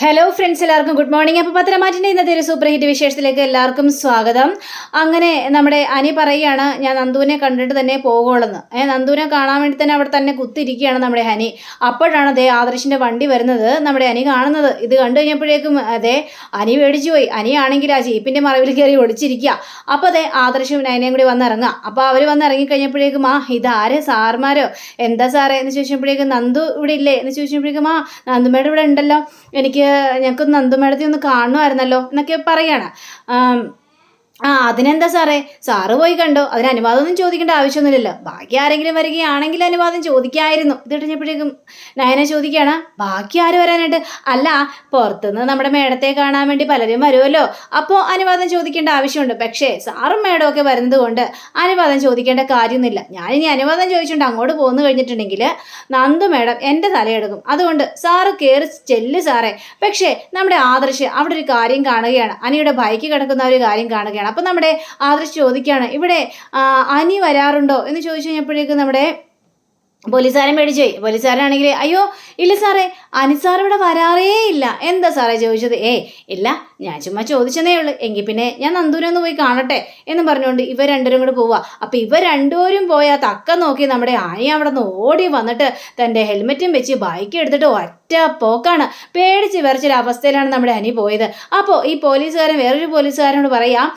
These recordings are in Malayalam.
ഹലോ ഫ്രണ്ട്സ്, എല്ലാവർക്കും ഗുഡ് മോർണിംഗ്. അപ്പോൾ പത്തരമാറ്റിൻ്റെ ഇന്നത്തെ ഒരു സൂപ്പർ ഹിറ്റ് വിശേഷത്തിലേക്ക് എല്ലാവർക്കും സ്വാഗതം. അങ്ങനെ നമ്മുടെ അനി പറയുകയാണ്, ഞാൻ നന്ദുവിനെ കണ്ടിട്ട് തന്നെ പോകുള്ളെന്ന്. നന്ദുവിനെ കാണാൻ വേണ്ടി തന്നെ അവിടെ തന്നെ കുത്തിരിക്കുകയാണ് നമ്മുടെ ഹനി. അപ്പോഴാണ് അതേ ആദർശിൻ്റെ വണ്ടി വരുന്നത് നമ്മുടെ അനി കാണുന്നത്. ഇത് കണ്ടു കഴിഞ്ഞപ്പോഴേക്കും അതേ അനി പേടിച്ചു പോയി. അനിയാണെങ്കിൽ ആ ജീപ്പിൻ്റെ മറവിൽ കയറി ഒളിച്ചിരിക്കുക. അപ്പോൾ അതേ ആദർശും നയനയും കൂടി വന്നിറങ്ങാം. അപ്പോൾ അവർ വന്നിറങ്ങിക്കഴിഞ്ഞപ്പോഴേക്കും ഇതാര് സാർമാരോ എന്താ സാറേ എന്ന് ചോദിച്ചപ്പോഴേക്കും നന്ദു ഇവിടെ ഇല്ലേ എന്ന് ചോദിച്ചപ്പോഴേക്കും നന്ദുമേടെ ഇവിടെ ഉണ്ടല്ലോ, ഞങ്ങൾക്ക് നന്ദുമേടത്തി ഒന്ന് കാണുമായിരുന്നല്ലോ എന്നൊക്കെ പറയാണ്. അതിനെന്താ സാറേ, സാറ് പോയി കണ്ടോ, അതിന് അനുവാദമൊന്നും ചോദിക്കേണ്ട ആവശ്യമൊന്നുമില്ലല്ലോ, ബാക്കി ആരെങ്കിലും വരികയാണെങ്കിൽ അനുവാദം ചോദിക്കായിരുന്നു. ഇത് കഴിഞ്ഞപ്പോഴേക്കും നയന ചോദിക്കുകയാണ്, ബാക്കി ആര് വരാനായിട്ട്? അല്ല, പുറത്തുനിന്ന് നമ്മുടെ മേടത്തെ കാണാൻ വേണ്ടി പലരും വരുമല്ലോ, അപ്പോൾ അനുവാദം ചോദിക്കേണ്ട ആവശ്യമുണ്ട്. പക്ഷേ സാറും മേടവും ഒക്കെ വരുന്നത് കൊണ്ട് അനുവാദം ചോദിക്കേണ്ട കാര്യമൊന്നുമില്ല. ഞാനിനി അനുവാദം ചോദിച്ചുകൊണ്ട് അങ്ങോട്ട് പോന്നു കഴിഞ്ഞിട്ടുണ്ടെങ്കിൽ നന്ദു മേഡം എൻ്റെ തലയെടുക്കും. അതുകൊണ്ട് സാറ് കയറി ചെല്ല് സാറേ. പക്ഷേ നമ്മുടെ ആദർശ് അവിടെ ഒരു കാര്യം കാണുകയാണ്, അനിയുടെ ബൈക്ക് കിടക്കുന്ന ഒരു കാര്യം കാണുകയാണ്. അപ്പം നമ്മുടെ ആദർശ് ചോദിക്കുകയാണ്, ഇവിടെ അനി വരാറുണ്ടോ എന്ന് ചോദിച്ചു കഴിഞ്ഞപ്പോഴേക്കും നമ്മുടെ പോലീസുകാരൻ പേടിച്ചു പോയി. പോലീസുകാരനാണെങ്കിൽ, അയ്യോ ഇല്ല സാറേ, അനിസാർ ഇവിടെ വരാറേ ഇല്ല. എന്താ സാറേ ചോദിച്ചത്? ഇല്ല, ഞാൻ ചുമ്മാ ചോദിച്ചതേ ഉള്ളൂ. എങ്കിൽ പിന്നെ ഞാൻ നന്ദൂനെ ഒന്ന് പോയി കാണട്ടെ എന്ന് പറഞ്ഞുകൊണ്ട് ഇവർ രണ്ടുപേരും കൂടെ പോവുക. അപ്പം ഇവർ രണ്ടുപേരും പോയാൽ തക്ക നോക്കി നമ്മുടെ ആനി അവിടെ നിന്ന് ഓടി വന്നിട്ട് തൻ്റെ ഹെൽമെറ്റും വെച്ച് ബൈക്ക് എടുത്തിട്ട് ഒറ്റ പോക്കാണ്. പേടിച്ച് വിറച്ചൊരവസ്ഥയിലാണ് നമ്മുടെ അനി പോയത്. അപ്പോൾ ഈ പോലീസുകാരൻ വേറൊരു പോലീസുകാരനോട് പറയാം,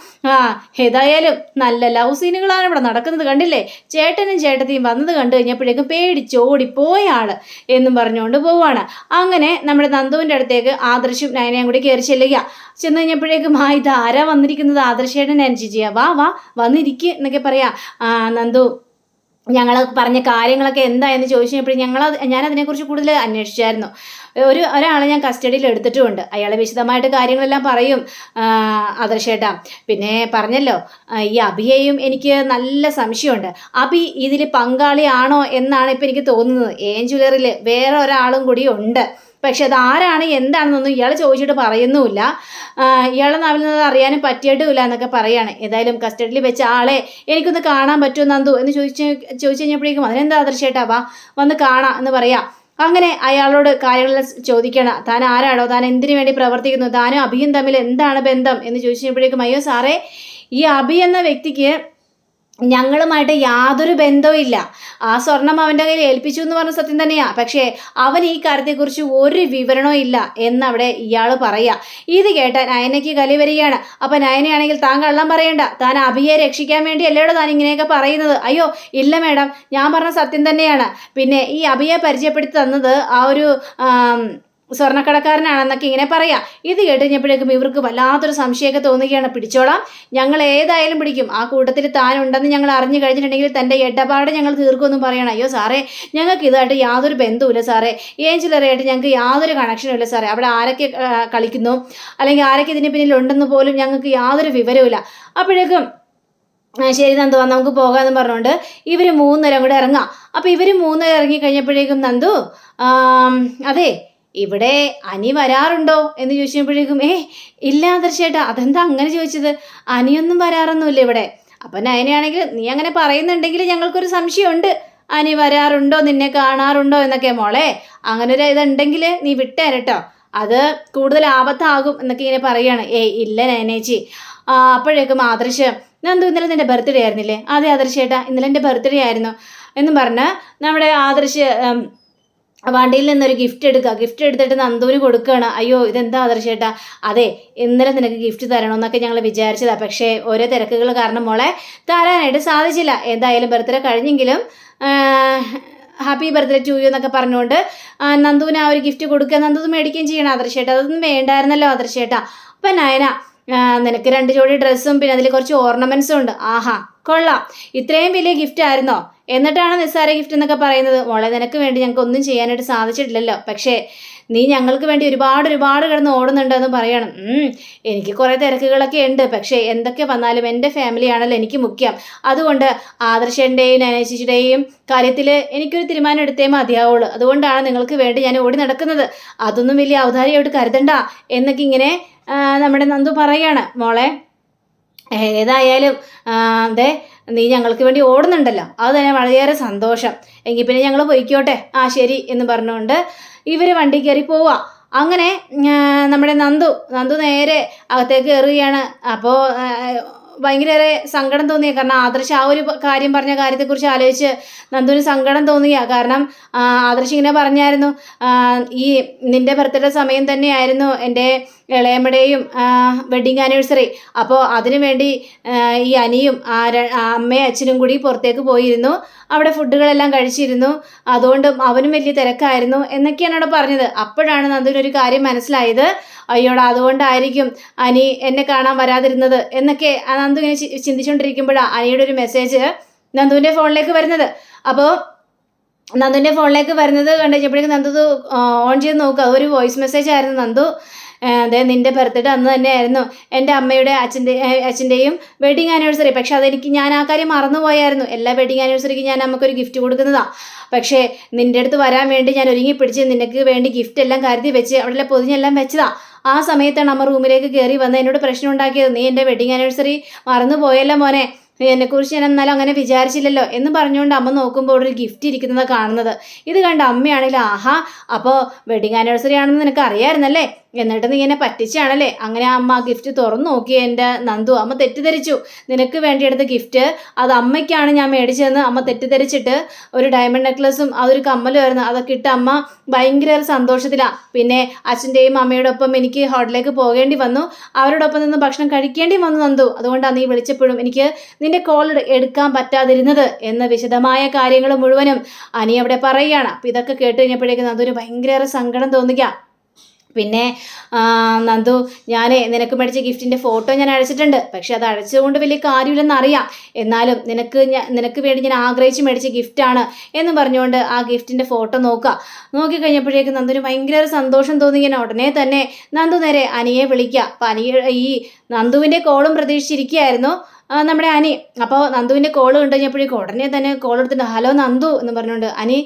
ഏതായാലും നല്ല ലവ് സീനുകളാണ് ഇവിടെ നടക്കുന്നത്, കണ്ടില്ലേ, ചേട്ടനും ചേട്ടത്തിയും വന്നത് കണ്ടു കഴിഞ്ഞപ്പോഴേക്കും പേടിച്ചോടി പോയാണ് എന്നും പറഞ്ഞുകൊണ്ട് പോവാണ്. അങ്ങനെ നമ്മുടെ നന്ദുവിൻ്റെ അടുത്തേക്ക് ആദർശും നയനയും കൂടി കയറി ചെല്ലുക. ചെന്ന് കഴിഞ്ഞപ്പോഴേക്കും ഇതാരാ വന്നിരിക്കുന്നത്? ആദർശേട്ടൻ അനുചിച്ചിയാ, വാ വന്നിരിക്കുക എന്നൊക്കെ പറയാം. നന്ദു, ഞങ്ങൾ പറഞ്ഞ കാര്യങ്ങളൊക്കെ എന്തായെന്ന് ചോദിച്ചു കഴിഞ്ഞപ്പോൾ ഞാനതിനെക്കുറിച്ച് കൂടുതൽ അന്വേഷിച്ചായിരുന്നു. ഒരാളെ ഞാൻ കസ്റ്റഡിയിൽ എടുത്തിട്ടുമുണ്ട്. അയാളെ വിശദമായിട്ട് കാര്യങ്ങളെല്ലാം പറയും ആദർശേട്ടാ. പിന്നെ പറഞ്ഞല്ലോ, ഈ അഭിയെയും എനിക്ക് നല്ല സംശയമുണ്ട്. അഭി ഇതിൽ പങ്കാളിയാണോ എന്നാണ് ഇപ്പം എനിക്ക് തോന്നുന്നത്. ഏഞ്ചുലറിൽ വേറെ ഒരാളും കൂടി ഉണ്ട്. പക്ഷെ അത് ആരാണ് എന്താണെന്നൊന്നും ഇയാൾ ചോദിച്ചിട്ട് പറയുന്നുമില്ല. ഇയാളെ നാവിൽ നിന്ന് അറിയാനും പറ്റിയിട്ടുമില്ല എന്നൊക്കെ പറയാണ്. ഏതായാലും കസ്റ്റഡിയിൽ വെച്ച ആളെ എനിക്കൊന്ന് കാണാൻ പറ്റുമോ നന്ദു എന്ന് ചോദിച്ചു കഴിഞ്ഞപ്പോഴേക്കും അതിനെന്താ ആദർശേട്ടാ, വന്ന് കാണാം എന്ന് പറയാം. അങ്ങനെ അയാളോട് കാര്യങ്ങൾ ചോദിക്കണം, താൻ ആരാണോ, താൻ എന്തിനു വേണ്ടി പ്രവർത്തിക്കുന്നു, താനും അഭിയും തമ്മിൽ എന്താണ് ബന്ധം എന്ന് ചോദിച്ചപ്പോഴേക്കും, അയ്യോ സാറേ, ഈ അഭി എന്ന വ്യക്തിക്ക് ഞങ്ങളുമായിട്ട് യാതൊരു ബന്ധവും ഇല്ല. ആ സ്വർണം അവൻ്റെ കയ്യിൽ ഏൽപ്പിച്ചു എന്ന് പറഞ്ഞ സത്യം തന്നെയാണ്. പക്ഷേ അവൻ ഈ കാര്യത്തെക്കുറിച്ച് ഒരു വിവരണവും ഇല്ല എന്നവിടെ ഇയാൾ പറയുക. ഇത് കേട്ട നയനയ്ക്ക് കലി വരികയാണ്. അപ്പം നയനയാണെങ്കിൽ താൻ കള്ളം പറയണ്ട, താൻ അഭിയെ രക്ഷിക്കാൻ വേണ്ടി അല്ലേടോ താൻ ഇങ്ങനെയൊക്കെ പറയുന്നത്? അയ്യോ ഇല്ല മേഡം, ഞാൻ പറഞ്ഞ സത്യം തന്നെയാണ്. പിന്നെ ഈ അഭിയെ പരിചയപ്പെടുത്തി തന്നത് ആ ഒരു സ്വർണ്ണക്കടക്കാരനാണെന്നൊക്കെ ഇങ്ങനെ പറയാം. ഇത് കേട്ട് കഴിഞ്ഞപ്പോഴേക്കും ഇവർക്ക് വല്ലാത്തൊരു സംശയമൊക്കെ തോന്നുകയാണ്. പിടിച്ചോളാം, ഞങ്ങൾ ഏതായാലും പിടിക്കും. ആ കൂട്ടത്തിൽ താനുണ്ടെന്ന് ഞങ്ങൾ അറിഞ്ഞു കഴിഞ്ഞിട്ടുണ്ടെങ്കിൽ തൻ്റെ ഇടപാട് ഞങ്ങൾ തീർക്കുമെന്നും പറയണം. അയ്യോ സാറേ, ഞങ്ങൾക്ക് ഇതായിട്ട് യാതൊരു ബന്ധവുമില്ല സാറേ, ഏഞ്ചലറിയായിട്ട് ഞങ്ങൾക്ക് യാതൊരു കണക്ഷനും ഇല്ല സാറേ. അവിടെ ആരൊക്കെ കളിക്കുന്നു അല്ലെങ്കിൽ ആരൊക്കെ ഇതിന് പിന്നിലുണ്ടെന്ന് പോലും ഞങ്ങൾക്ക് യാതൊരു വിവരവുമില്ല. അപ്പോഴേക്കും ശരി നന്ദു, നമുക്ക് പോകാമെന്ന് പറഞ്ഞുകൊണ്ട് ഇവർ മൂന്നുപേരും കൂടെ ഇറങ്ങാം. അപ്പോൾ ഇവർ മൂന്നുപേരും ഇറങ്ങി കഴിഞ്ഞപ്പോഴേക്കും നന്ദു, അതെ ഇവിടെ അനി വരാറുണ്ടോ എന്ന് ചോദിച്ചപ്പോഴേക്കും ഇല്ല ആദർശേട്ടാ. അതെന്താ അങ്ങനെ ചോദിച്ചത്? അനിയൊന്നും വരാറൊന്നുമില്ല ഇവിടെ. അപ്പം നയനയാണെങ്കിൽ നീ അങ്ങനെ പറയുന്നുണ്ടെങ്കിൽ ഞങ്ങൾക്കൊരു സംശയമുണ്ട്, അനി വരാറുണ്ടോ, നിന്നെ കാണാറുണ്ടോ എന്നൊക്കെ. മോളെ, അങ്ങനെ ഒരു ഇതുണ്ടെങ്കിൽ നീ വിട്ടേരട്ടോ, അത് കൂടുതൽ ആപത്താകും എന്നൊക്കെ ഇങ്ങനെ പറയാണ്. ഇല്ല നയനേച്ചി. അപ്പോഴേക്കും ആദർശ്, നന്ദു ഇന്നലെ നിൻ്റെ ബർത്ത്ഡേ ആയിരുന്നില്ലേ? അതെ ആദർശേട്ടാ, ഇന്നലെ എൻ്റെ ബർത്ത്ഡേ ആയിരുന്നു എന്നും പറഞ്ഞ് നമ്മുടെ ആദർശ് വണ്ടിയിൽ നിന്നൊരു ഗിഫ്റ്റ് എടുത്തിട്ട് നന്ദുവിന് കൊടുക്കുകയാണ്. അയ്യോ ഇതെന്താ ആദർശേട്ടാ? അതെ, ഇന്നലെ നിനക്ക് ഗിഫ്റ്റ് തരണമെന്നൊക്കെ ഞങ്ങൾ വിചാരിച്ചതാണ്, പക്ഷേ ഓരോ തിരക്കുകൾ കാരണം മോളെ തരാനായിട്ട് സാധിച്ചില്ല. എന്തായാലും ബർത്ത്ഡേ കഴിഞ്ഞെങ്കിലും ഹാപ്പി ബർത്ത്ഡേ ടു യു എന്നൊക്കെ പറഞ്ഞുകൊണ്ട് നന്ദുവിന് ആ ഒരു ഗിഫ്റ്റ് കൊടുക്കുക, നന്ദു മേടിക്കുകയും ചെയ്യണം ആദർശേട്ടാ. അതൊന്നും വേണ്ടായിരുന്നല്ലോ ആദർശേട്ടാ. അപ്പം നയന, നിനക്ക് 2 ജോഡി ഡ്രസ്സും പിന്നെ അതിൽ കുറച്ച് ഓർണമെൻറ്റ്സും ഉണ്ട്. ആഹാ കൊള്ളാം, ഇത്രയും വലിയ ഗിഫ്റ്റ് ആയിരുന്നോ? എന്നിട്ടാണ് നിസ്സാര ഗിഫ്റ്റ് എന്നൊക്കെ പറയുന്നത്. മോളെ, നിനക്ക് വേണ്ടി ഞങ്ങൾക്ക് ഒന്നും ചെയ്യാനായിട്ട് സാധിച്ചിട്ടില്ലല്ലോ, പക്ഷേ നീ ഞങ്ങൾക്ക് വേണ്ടി ഒരുപാട് കിടന്ന് ഓടുന്നുണ്ടെന്ന് പറയണം. എനിക്ക് കുറേ തിരക്കുകളൊക്കെ ഉണ്ട്, പക്ഷേ എന്തൊക്കെ വന്നാലും എൻ്റെ ഫാമിലിയാണല്ലോ എനിക്ക് മുഖ്യം. അതുകൊണ്ട് ആദർശൻ്റെയും നയനേച്ചിയുടെയും കാര്യത്തിൽ എനിക്കൊരു തീരുമാനം എടുത്തേ മതിയാവുള്ളൂ. അതുകൊണ്ടാണ് നിങ്ങൾക്ക് വേണ്ടി ഞാൻ ഓടി നടക്കുന്നത്. അതൊന്നും വലിയ ഔദാര്യമായിട്ട് കരുതണ്ട എന്നൊക്കെ ഇങ്ങനെ നമ്മുടെ നന്ദു പറയാണ്. മോളെ, ഏതായാലും നീ ഞങ്ങൾക്ക് വേണ്ടി ഓടുന്നുണ്ടല്ലോ, അത് തന്നെ വളരെയേറെ സന്തോഷം. എങ്കിൽ പിന്നെ ഞങ്ങൾ പോയിക്കോട്ടെ. ശരി എന്ന് പറഞ്ഞുകൊണ്ട് ഇവർ വണ്ടി കയറി പോവുക. അങ്ങനെ നമ്മുടെ നന്ദു നേരെ അകത്തേക്ക് കയറുകയാണ്. അപ്പോൾ ഭയങ്കര സങ്കടം തോന്നിയ, കാരണം ആദർശ് ആ ഒരു കാര്യം പറഞ്ഞ കാര്യത്തെക്കുറിച്ച് ആലോചിച്ച് നന്ദുവിന് സങ്കടം തോന്നിയ. കാരണം ആദർശ് ഇങ്ങനെ പറഞ്ഞായിരുന്നു, ഈ നിന്റെ ബർത്ത്ഡേ സമയം തന്നെയായിരുന്നു എൻ്റെ ഇളയമ്മയുടെയും വെഡിങ് ആനിവേഴ്സറി. അപ്പോൾ അതിനു വേണ്ടി ഈ അനിയും അമ്മയും അച്ഛനും കൂടി പുറത്തേക്ക് പോയിരുന്നു, അവിടെ ഫുഡുകളെല്ലാം കഴിച്ചിരുന്നു, അതുകൊണ്ട് അവനും വലിയ തിരക്കായിരുന്നു എന്നൊക്കെയാണ് അവിടെ പറഞ്ഞത്. അപ്പോഴാണ് നന്ദുവിനൊരു കാര്യം മനസ്സിലായത്, അയ്യോടാ അതുകൊണ്ടായിരിക്കും അനി എന്നെ കാണാൻ വരാതിരുന്നത് എന്നൊക്കെ നന്ദു ഇങ്ങനെ ചിന്തിച്ചുകൊണ്ടിരിക്കുമ്പോഴാണ് അനിയുടെ ഒരു മെസ്സേജ് നന്ദുവിൻ്റെ ഫോണിലേക്ക് വരുന്നത്. അപ്പോൾ നന്ദുവിൻ്റെ ഫോണിലേക്ക് വരുന്നത് കണ്ടു കഴിഞ്ഞപ്പോഴേക്കും നന്ദു ഓൺ ചെയ്ത് നോക്കുക. അതൊരു വോയിസ് മെസ്സേജ് ആയിരുന്നു. നന്ദു, അതെ, നിൻ്റെ ബർത്ത്ഡേ അന്ന് തന്നെയായിരുന്നു എൻ്റെ അമ്മയുടെ അച്ഛൻ്റെയും വെഡിങ് ആനിവേഴ്സറി. പക്ഷെ അതെനിക്ക് ഞാൻ ആ കാര്യം മറന്നുപോയായിരുന്നു. എല്ലാ വെഡിങ് ആനിവേഴ്സറിക്ക് ഞാൻ നമുക്കൊരു ഗിഫ്റ്റ് കൊടുക്കുന്നതാണ്. പക്ഷേ നിൻ്റെ അടുത്ത് വരാൻ വേണ്ടി ഞാൻ ഒരുങ്ങി പിടിച്ച് നിനക്ക് വേണ്ടി ഗിഫ്റ്റ് എല്ലാം കരുതി വെച്ച് അവിടെ പൊതിഞ്ഞെല്ലാം വെച്ചതാണ്. ആ സമയത്താണ് അമ്മ റൂമിലേക്ക് കയറി വന്ന് എന്നോട് പ്രശ്നം ഉണ്ടാക്കിയത്. നീ എൻ്റെ വെഡിങ് ആനിവേഴ്സറി മറന്നു പോയല്ലോ മോനെ, എന്നെക്കുറിച്ച് ഞാൻ എന്നാലും അങ്ങനെ വിചാരിച്ചില്ലല്ലോ എന്ന് പറഞ്ഞുകൊണ്ട് അമ്മ നോക്കുമ്പോൾ ഒരു ഗിഫ്റ്റ് ഇരിക്കുന്നത് കാണുന്നത്. ഇത് കണ്ട അമ്മയാണെങ്കിൽ, ആഹാ, അപ്പോൾ വെഡിങ് ആനിവേഴ്സറി ആണെന്ന് നിനക്ക് അറിയാമായിരുന്നല്ലേ, എന്നിട്ട് നീ എന്നെ പറ്റിച്ചാണല്ലേ. അങ്ങനെ അമ്മ ആ ഗിഫ്റ്റ് തുറന്നു നോക്കി. എൻ്റെ നന്ദു, അമ്മ തെറ്റിദ്ധരിച്ചു. നിനക്ക് വേണ്ടി എടുത്ത ഗിഫ്റ്റ് അത് അമ്മയ്ക്കാണ് ഞാൻ മേടിച്ചതെന്ന് അമ്മ തെറ്റിദ്ധരിച്ചിട്ട് ഒരു ഡയമണ്ട് നെക്ലസും അതൊരു കമ്മലുമായിരുന്നു. അതൊക്കെ ഇട്ട് അമ്മ ഭയങ്കര സന്തോഷത്തിലാണ്. പിന്നെ അച്ഛൻ്റെയും അമ്മയുടെ ഒപ്പം എനിക്ക് ഹോട്ടലിലേക്ക് പോകേണ്ടി വന്നു, അവരോടൊപ്പം നിന്ന് ഭക്ഷണം കഴിക്കേണ്ടി വന്നു നന്ദു. അതുകൊണ്ടാണ് നീ വിളിച്ചപ്പോഴും എനിക്ക് നിന്റെ കോൾ എടുക്കാൻ പറ്റാതിരുന്നത് എന്ന വിശദമായ കാര്യങ്ങൾ മുഴുവനും അനി അവിടെ പറയുകയാണ്. അപ്പം ഇതൊക്കെ കേട്ട് കഴിഞ്ഞപ്പോഴേക്കും നന്ദുവിന് ഭയങ്കര സങ്കടം തോന്നുക. പിന്നെ നന്ദു, ഞാൻ നിനക്ക് മേടിച്ച ഗിഫ്റ്റിൻ്റെ ഫോട്ടോ ഞാൻ അയച്ചിട്ടുണ്ട്. പക്ഷെ അത് അയച്ചതുകൊണ്ട് വലിയ കാര്യമില്ലെന്ന് അറിയാം, എന്നാലും നിനക്ക് വേണ്ടി ഞാൻ ആഗ്രഹിച്ച് മേടിച്ച ഗിഫ്റ്റാണ് എന്ന് പറഞ്ഞുകൊണ്ട് ആ ഗിഫ്റ്റിൻ്റെ ഫോട്ടോ നോക്കിക്കഴിഞ്ഞപ്പോഴേക്കും നന്ദുവിന് ഭയങ്കര സന്തോഷം തോന്നിങ്ങനെ ഉടനെ തന്നെ നന്ദു നേരെ അനിയെ വിളിക്കുക. അപ്പം ഈ നന്ദുവിൻ്റെ കോളും പ്രതീക്ഷിച്ചിരിക്കുകയായിരുന്നു നമ്മുടെ അനി. അപ്പോൾ നന്ദുവിൻ്റെ കോൾ കണ്ടുകഴിഞ്ഞപ്പോഴേക്കും ഉടനെ തന്നെ കോൾ എടുത്തിട്ട്, ഹലോ നന്ദു എന്ന് പറഞ്ഞുകൊണ്ട്, അനി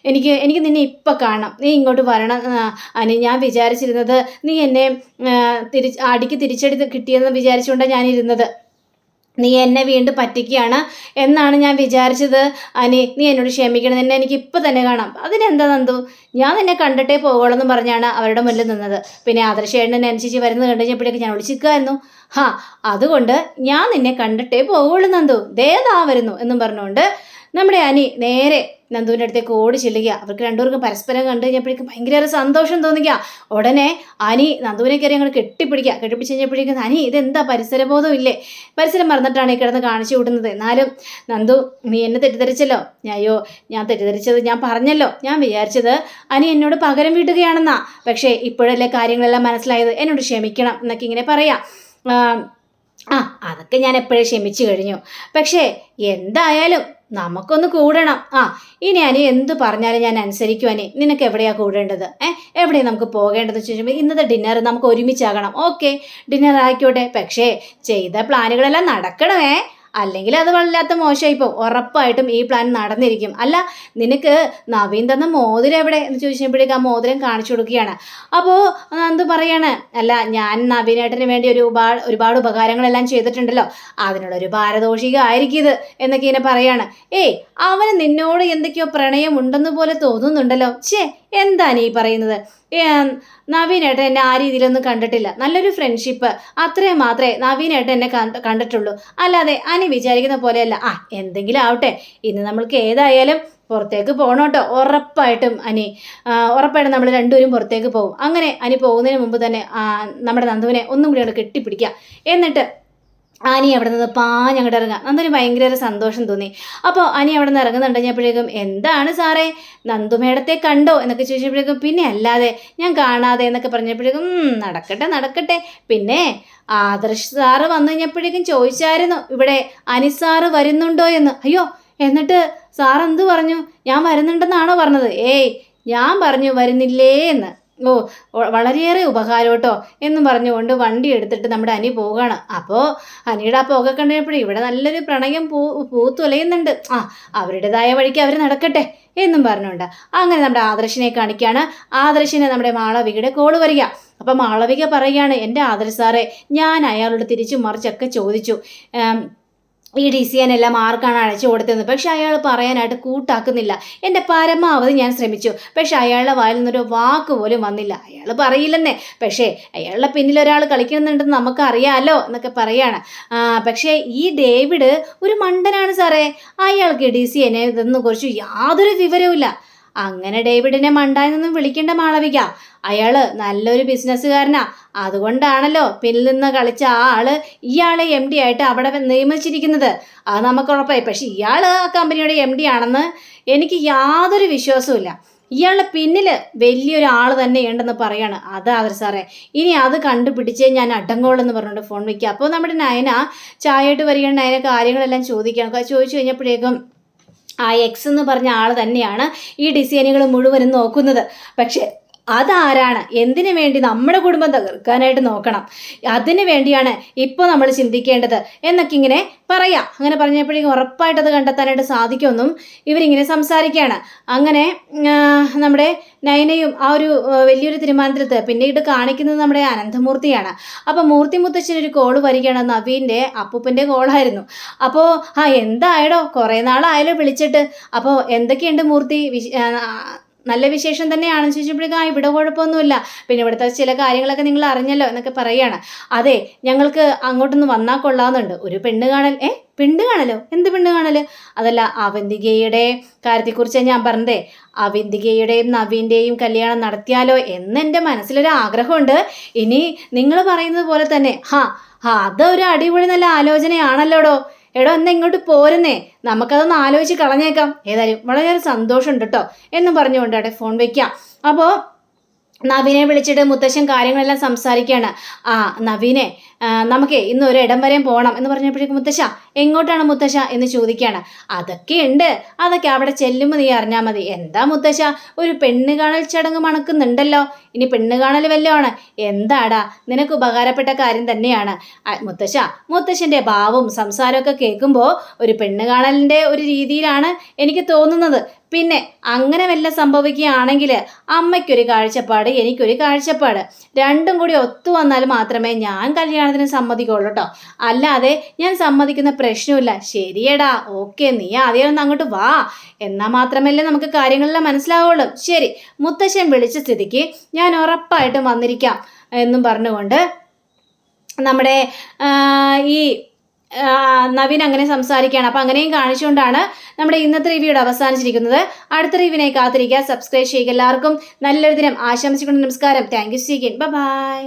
എനിക്ക് നിന്നെ ഇപ്പം കാണണം, നീ ഇങ്ങോട്ട് വരണം അനി. ഞാൻ വിചാരിച്ചിരുന്നത് നീ എന്നെ തിരിച്ചടി കിട്ടിയെന്ന് വിചാരിച്ചുകൊണ്ടാണ് ഞാനിരുന്നത്. നീ എന്നെ വീണ്ടും പറ്റിക്കുകയാണ് എന്നാണ് ഞാൻ വിചാരിച്ചത് അനി. നീ എന്നോട് ക്ഷമിക്കണം, നിന്നെ എനിക്ക് ഇപ്പം തന്നെ കാണാം. അതിനെന്താ നന്ദു, ഞാൻ നിന്നെ കണ്ടിട്ടേ പോകുള്ളൂ പറഞ്ഞാണ് അവരുടെ മുന്നിൽ നിന്നത്. പിന്നെ ആദർശേട്ടനെ അനുസരിച്ച് വരുന്നത് കണ്ടുകഴിഞ്ഞപ്പോഴേക്കും ഞാൻ വിളിച്ചിരിക്കുമായിരുന്നു. അതുകൊണ്ട് ഞാൻ നിന്നെ കണ്ടിട്ടേ പോകുള്ളൂ നന്ദു, ദേതാ വരുന്നു എന്നും പറഞ്ഞുകൊണ്ട് നമ്മുടെ അനി നേരെ നന്ദുവിൻ്റെ അടുത്തേക്ക് ഓടി ചെല്ലുക. അവർക്ക് രണ്ടുപേർക്കും പരസ്പരം കണ്ടു കഴിഞ്ഞപ്പോഴേക്കും ഭയങ്കര സന്തോഷം തോന്നിക്കുക. ഉടനെ അനി നന്ദുവിനെ കയറി അങ്ങോട്ട് കെട്ടിപ്പിടിച്ച് കഴിഞ്ഞപ്പോഴേക്കും, അനി ഇതെന്താ പരിസരബോധം ഇല്ലേ, പരിസരം മറന്നിട്ടാണ് ഈ കിടന്ന് കാണിച്ചു കൂട്ടുന്നത്. എന്നാലും നന്ദു, നീ എന്നെ തെറ്റിദ്ധരിച്ചല്ലോ. ഞാൻ തെറ്റിദ്ധരിച്ചത് ഞാൻ പറഞ്ഞല്ലോ. ഞാൻ വിചാരിച്ചത് അനി എന്നോട് പകരം വീട്ടുകയാണെന്നാ. പക്ഷേ ഇപ്പോഴല്ലേ കാര്യങ്ങളെല്ലാം മനസ്സിലായത്, എന്നോട് ക്ഷമിക്കണം എന്നൊക്കെ ഇങ്ങനെ പറയാം. അതൊക്കെ ഞാൻ എപ്പോഴും ക്ഷമിച്ചു കഴിഞ്ഞു. പക്ഷേ എന്തായാലും നമുക്കൊന്ന് കൂടണം. ഇനി അനി എന്ത് പറഞ്ഞാലും ഞാൻ അനുസരിക്കും. അനി നിനക്ക് എവിടെയാണ് കൂടേണ്ടത്, എവിടെയാണ് നമുക്ക് പോകേണ്ടതെന്ന് ചോദിക്കുമ്പോൾ, ഇന്നത്തെ ഡിന്നർ നമുക്ക് ഒരുമിച്ചാകണം. ഓക്കെ, ഡിന്നർ ആയിക്കോട്ടെ, പക്ഷേ ചെയ്ത പ്ലാനുകളെല്ലാം നടക്കണമേ, അല്ലെങ്കിൽ അത് വല്ലാത്ത മോശമായിപ്പോൾ. ഉറപ്പായിട്ടും ഈ പ്ലാൻ നടന്നിരിക്കും. അല്ല, നിനക്ക് നവീൻ തന്ന മോതിരം എവിടെ എന്ന് ചോദിച്ചപ്പോഴേക്കും ആ മോതിരം കാണിച്ചു കൊടുക്കുകയാണ്. അപ്പോൾ നന്ദു പറയാണ്, അല്ല ഞാൻ നവീനേട്ടന് വേണ്ടി ഒരുപാട് ഉപകാരങ്ങളെല്ലാം ചെയ്തിട്ടുണ്ടല്ലോ, അതിനുള്ളൊരു പാരദോഷികം ആയിരിക്കും ഇത് എന്നൊക്കെ ഇങ്ങനെ പറയാണ്. അവന് നിന്നോട് എന്തൊക്കെയോ പ്രണയം ഉണ്ടെന്ന് പോലെ തോന്നുന്നുണ്ടല്ലോ. എന്താ നീ പറയുന്നത്? നവീനേട്ടൻ എന്നെ ആ രീതിയിലൊന്നും കണ്ടിട്ടില്ല. നല്ലൊരു ഫ്രണ്ട്ഷിപ്പ് അത്രയും മാത്രമേ നവീനേട്ടൻ എന്നെ കണ്ടിട്ടുള്ളൂ. അല്ലാതെ അനി വിചാരിക്കുന്ന പോലെയല്ല. എന്തെങ്കിലും ആവട്ടെ, ഇന്ന് നമ്മൾക്ക് ഏതായാലും പുറത്തേക്ക് പോകണം കേട്ടോ, ഉറപ്പായിട്ടും അനി, ഉറപ്പായിട്ടും നമ്മൾ രണ്ടുപേരും പുറത്തേക്ക് പോകും. അങ്ങനെ അനി പോകുന്നതിന് മുമ്പ് തന്നെ നമ്മുടെ നന്ദുവിനെ ഒന്നും കൂടി അവിടെ കെട്ടിപ്പിടിക്കുക. എന്നിട്ട് അനി അവിടെ നിന്ന് പാഞ്ഞങ്ങോട്ട് ഇറങ്ങുക. നന്ദുവിന് ഭയങ്കര സന്തോഷം തോന്നി. അപ്പോൾ അനി അവിടെ നിന്ന് ഇറങ്ങുന്നുണ്ടെങ്കിൽ എന്താണ് സാറേ, നന്ദു മേഡത്തെ കണ്ടോ എന്നൊക്കെ ചോദിച്ചപ്പോഴേക്കും, പിന്നെ അല്ലാതെ ഞാൻ കാണാതെ എന്നൊക്കെ പറഞ്ഞപ്പോഴേക്കും, നടക്കട്ടെ. പിന്നെ ആദർശ് സാറ് വന്നു കഴിഞ്ഞപ്പോഴേക്കും ചോദിച്ചായിരുന്നു ഇവിടെ അനി സാറ് വരുന്നുണ്ടോ എന്ന്. അയ്യോ, എന്നിട്ട് സാർ എന്ത് പറഞ്ഞു? ഞാൻ വരുന്നുണ്ടെന്നാണോ പറഞ്ഞത്? ഞാൻ പറഞ്ഞു വരുന്നില്ലേ എന്ന്. വളരെയേറെ ഉപകാരം കേട്ടോ എന്നും പറഞ്ഞുകൊണ്ട് വണ്ടി എടുത്തിട്ട് നമ്മുടെ അനി പോവുകയാണ്. അപ്പോൾ അനിയുടെ ആ പോകെ കണ്ടപ്പോഴേ ഇവിടെ നല്ലൊരു പ്രണയം പൂത്തുലയുന്നുണ്ട്. അവരുടേതായ വഴിക്ക് അവർ നടക്കട്ടെ എന്നും പറഞ്ഞുകൊണ്ട് അങ്ങനെ നമ്മുടെ ആദർശിനെ കാണിക്കുകയാണ്. ആദർശിനെ നമ്മുടെ മാളവികയുടെ കോള് വരിക. അപ്പം മാളവിക പറയുകയാണ്, എൻ്റെ ആദർശ് സാറേ, ഞാൻ അയാളോട് തിരിച്ചു മറിച്ചൊക്കെ ചോദിച്ചു. ഈ DCN എല്ലാം ആർക്കാണ് അയച്ചു കൊടുത്തതെന്ന്. പക്ഷെ അയാൾ പറയാനായിട്ട് കൂട്ടാക്കുന്നില്ല. എൻ്റെ പരമാവധി ഞാൻ ശ്രമിച്ചു. പക്ഷെ അയാളുടെ വായിൽ നിന്നൊരു വാക്ക് പോലും വന്നില്ല. അയാൾ പറയില്ലെന്നേ. പക്ഷേ അയാളുടെ പിന്നിൽ ഒരാൾ കളിക്കുന്നുണ്ടെന്ന് നമുക്കറിയാമല്ലോ എന്നൊക്കെ പറയാണ്. പക്ഷേ ഈ ഡേവിഡ് ഒരു മണ്ടനാണ് സാറേ. അയാൾക്ക് DCN ഇതൊന്നും കുറിച്ച് യാതൊരു വിവരവുമില്ല. അങ്ങനെ ഡേവിഡിനെ മണ്ടായെന്നൊന്നും വിളിക്കേണ്ട മാളവിക. അയാള് നല്ലൊരു ബിസിനസ്സുകാരനാ. അതുകൊണ്ടാണല്ലോ പിന്നിൽ നിന്ന് കളിച്ച ഇയാളെ MD ആയിട്ട് അവിടെ നിയമിച്ചിരിക്കുന്നത്. അത് നമുക്ക് ഉറപ്പായി. പക്ഷെ ഇയാൾ ആ കമ്പനിയുടെ MD ആണെന്ന് എനിക്ക് യാതൊരു വിശ്വാസവുമില്ല. ഇയാളുടെ പിന്നിൽ വലിയൊരാൾ തന്നെ ഉണ്ടെന്ന് പറയാണ്. അതാ അവർ സാറേ, ഇനി അത് കണ്ടുപിടിച്ചേ ഞാൻ അടങ്ങോളെന്ന് പറഞ്ഞുകൊണ്ട് ഫോൺ വയ്ക്കുക. അപ്പോൾ നമ്മുടെ നയന ചായയായിട്ട് വരികയാണ്. നയന കാര്യങ്ങളെല്ലാം ചോദിച്ചു കഴിഞ്ഞപ്പോഴേക്കും X എന്ന് പറഞ്ഞ ആൾ തന്നെയാണ് ഈ ഡിസൈനുകൾ മുഴുവനും നോക്കുന്നത്. പക്ഷേ അതാരാണ്, എന്തിനു വേണ്ടി നമ്മുടെ കുടുംബം തകർക്കാനായിട്ട് നോക്കണം, അതിനു വേണ്ടിയാണ് ഇപ്പോൾ നമ്മൾ ചിന്തിക്കേണ്ടത് എന്നൊക്കെ ഇങ്ങനെ പറയാം. അങ്ങനെ പറഞ്ഞപ്പോഴേക്കും ഉറപ്പായിട്ടത് കണ്ടെത്താനായിട്ട് സാധിക്കുമെന്നും ഇവരിങ്ങനെ സംസാരിക്കുകയാണ്. അങ്ങനെ നമ്മുടെ നയനയും ആ ഒരു വലിയൊരു തീരുമാനത്തിലെത്ത്. പിന്നീട് കാണിക്കുന്നത് നമ്മുടെ അനന്തമൂർത്തിയാണ്. അപ്പോൾ മൂർത്തി മുത്തശ്ശനൊരു കോള് വരികയാണ്. നവീൻ്റെ അപ്പൂപ്പൻ്റെ കോളായിരുന്നു. അപ്പോൾ എന്തായടോ, കുറേ നാളായാലോ വിളിച്ചിട്ട്. അപ്പോൾ എന്തൊക്കെയുണ്ട് മൂർത്തി, നല്ല വിശേഷം തന്നെയാണെന്ന് ചോദിച്ചപ്പോഴേക്കും ഇവിടെ കുഴപ്പമൊന്നുമില്ല, പിന്നെ ഇവിടുത്തെ ചില കാര്യങ്ങളൊക്കെ നിങ്ങൾ അറിഞ്ഞല്ലോ എന്നൊക്കെ പറയാണ്. അതെ, ഞങ്ങൾക്ക് അങ്ങോട്ടൊന്ന് വന്നാൽ കൊള്ളാമെന്നുണ്ട്. ഒരു പെണ്ണ് കാണൽ. പെണ്ണ് കാണലോ? എന്ത് പെണ്ണ് കാണൽ? അതല്ല, അവന്തികയുടെ കാര്യത്തെക്കുറിച്ചാണ് ഞാൻ പറഞ്ഞതേ. അവന്തികയുടെയും നവീൻ്റെയും കല്യാണം നടത്തിയാലോ എന്ന് എൻ്റെ മനസ്സിലൊരു ആഗ്രഹമുണ്ട്. ഇനി നിങ്ങൾ പറയുന്നത് പോലെ തന്നെ അതൊരു അടിപൊളി നല്ല ആലോചനയാണല്ലോടോ. എടോ, എന്നാ ഇങ്ങോട്ട് പോരുന്നേ, നമുക്കതൊന്ന് ആലോചിച്ച് കളഞ്ഞേക്കാം. ഏതായാലും വളരെ സന്തോഷമുണ്ട് കേട്ടോ എന്നും പറഞ്ഞുകൊണ്ടാട്ടെ ഫോൺ വയ്ക്കാം. അപ്പോൾ നവീനെ വിളിച്ചിട്ട് മുത്തശ്ശൻ കാര്യങ്ങളെല്ലാം സംസാരിക്കുകയാണ്. നവീനെ, നമുക്ക് ഇന്ന് ഒരു ഇടം വരെയും പോകണം എന്ന് പറഞ്ഞപ്പോഴേക്കും മുത്തശ്ശ, എങ്ങോട്ടാണ് മുത്തശ്ശ എന്ന് ചോദിക്കുകയാണ്. അതൊക്കെ ഉണ്ട്, അതൊക്കെ അവിടെ ചെല്ലുമ്പോൾ നീ അറിഞ്ഞാൽ മതി. എന്താ മുത്തശ്ശ, ഒരു പെണ്ണ് കാണൽ ചടങ്ങ് മണക്കുന്നുണ്ടല്ലോ. ഇനി പെണ്ണ് കാണൽ വല്ലതുമാണ്. എന്താടാ, നിനക്ക് ഉപകാരപ്പെട്ട കാര്യം തന്നെയാണ് മുത്തശ്ശൻ്റെ ഭാവവും സംസാരമൊക്കെ കേൾക്കുമ്പോൾ ഒരു പെണ്ണ് കാണലിൻ്റെ ഒരു രീതിയിലാണ് എനിക്ക് തോന്നുന്നത്. പിന്നെ അങ്ങനെ വല്ല സംഭവിക്കുകയാണെങ്കിൽ അമ്മയ്ക്കൊരു കാഴ്ചപ്പാട്, എനിക്കൊരു കാഴ്ചപ്പാട്, രണ്ടും കൂടി ഒത്തു വന്നാൽ മാത്രമേ ഞാൻ കല്യാണത്തിന് സമ്മതിക്കുള്ളൂ കേട്ടോ. അല്ലാതെ ഞാൻ സമ്മതിക്കുന്ന പ്രശ്നമില്ല. ശരിയടാ, ഓക്കെ, നീ ആദ്യം ഒന്ന് അങ്ങോട്ട് വാ, എന്നാൽ മാത്രമല്ലേ നമുക്ക് കാര്യങ്ങളെല്ലാം മനസ്സിലാവുള്ളൂ. ശരി, മുത്തശ്ശൻ വിളിച്ച സ്ഥിതിക്ക് ഞാൻ ഉറപ്പായിട്ടും വന്നിരിക്കാം എന്നും പറഞ്ഞുകൊണ്ട് നമ്മുടെ ഈ നവീൻ അങ്ങനെ സംസാരിക്കുകയാണ്. അപ്പം അങ്ങനെയും കാണിച്ചുകൊണ്ടാണ് നമ്മുടെ ഇന്നത്തെ റിവ്യൂടെ അവസാനിച്ചിരിക്കുന്നത്. അടുത്ത റിവ്യൂവിനായി കാത്തിരിക്കുക, സബ്സ്ക്രൈബ് ചെയ്യുക. എല്ലാവർക്കും നല്ലൊരു ദിനം ആശംസിക്കുന്നു. നമസ്കാരം. Thank you. ബൈ.